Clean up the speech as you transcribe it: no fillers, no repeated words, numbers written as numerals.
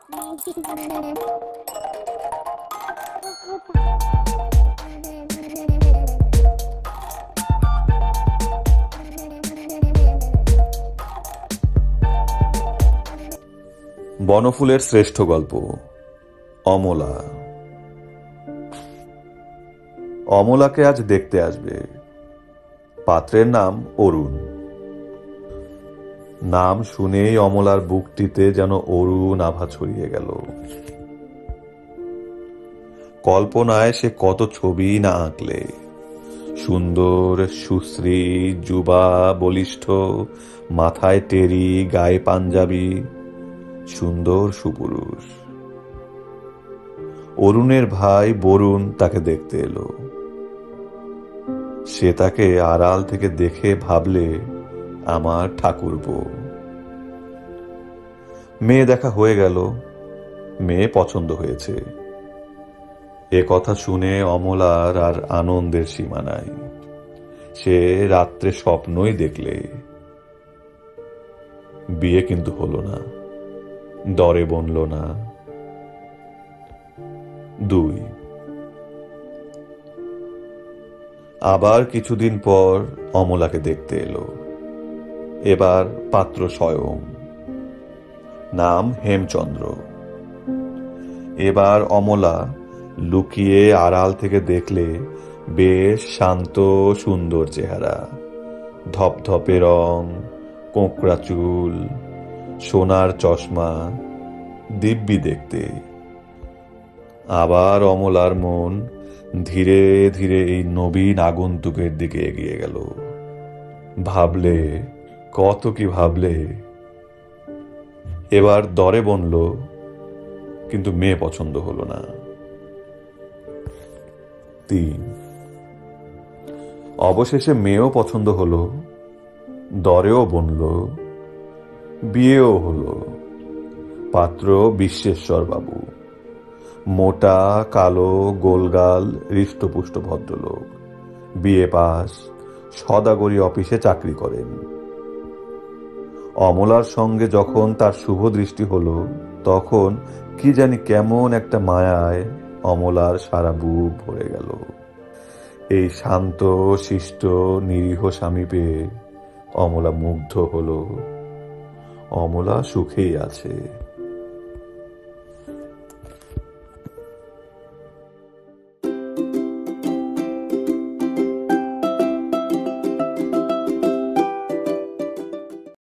বনফুলের শ্রেষ্ঠ গল্প অমলা। অমলাকে আজ দেখতে আসবে। পাত্রের নাম অরুণ। নাম শুনেই অমলার বুকটিতে যেন অরুণ আভা ছড়িয়ে গেল। কল্পনায় সে কত ছবি না আঁকলে, সুন্দর, সুশ্রী, যুবা, বলিষ্ঠ, মাথায় টেরি, গায়ে পাঞ্জাবি, সুন্দর সুপুরুষ। অরুণের ভাই বরুণ তাকে দেখতে এলো। সে তাকে আড়াল থেকে দেখে ভাবলে, আমার ঠাকুরপো। মেয়ে দেখা হয়ে গেল, মেয়ে পছন্দ হয়েছে। এ কথা শুনে অমলার আর আনন্দের সীমা নাই। সে রাত্রে স্বপ্নই দেখলে। বিয়ে কিন্তু হলো না, দরে বনল না। 2। আবার কিছুদিন পর অমলাকে দেখতে এলো। এবার পাত্র স্বয়ং। নাম হেমচন্দ্র। এবার অমলা লুকিয়ে আড়াল থেকে দেখলে বেশ শান্ত সুন্দর চেহারা, ধপধপে রং, কোঁকড়া চুল, সোনার চশমা, দিব্যি দেখতে। আবার অমলার মন ধীরে ধীরে এই নবীন আগন্তুকের দিকে এগিয়ে গেল। ভাবলে, কত কি ভাবলে। এবার দরে বনল, কিন্তু মেয়ে পছন্দ হলো না। 3। অবশেষে মেয়েও পছন্দ হলো, দরেও বনল, বিয়েও হলো। পাত্র বিশ্বেশ্বর বাবু। মোটা, কালো, গোলগাল, হৃষ্টপুষ্ট ভদ্রলোক। বিএ পাস, সদাগরি অফিসে চাকরি করেন। অমলার সঙ্গে যখন তার শুভ দৃষ্টি হলো, তখন কি জানি কেমন একটা মায়ায় অমলার সারা বুক ভরে গেল। এই শান্ত, শিষ্ট, নিরীহ স্বামী পেয়ে অমলা মুগ্ধ হলো। অমলা সুখেই আছে।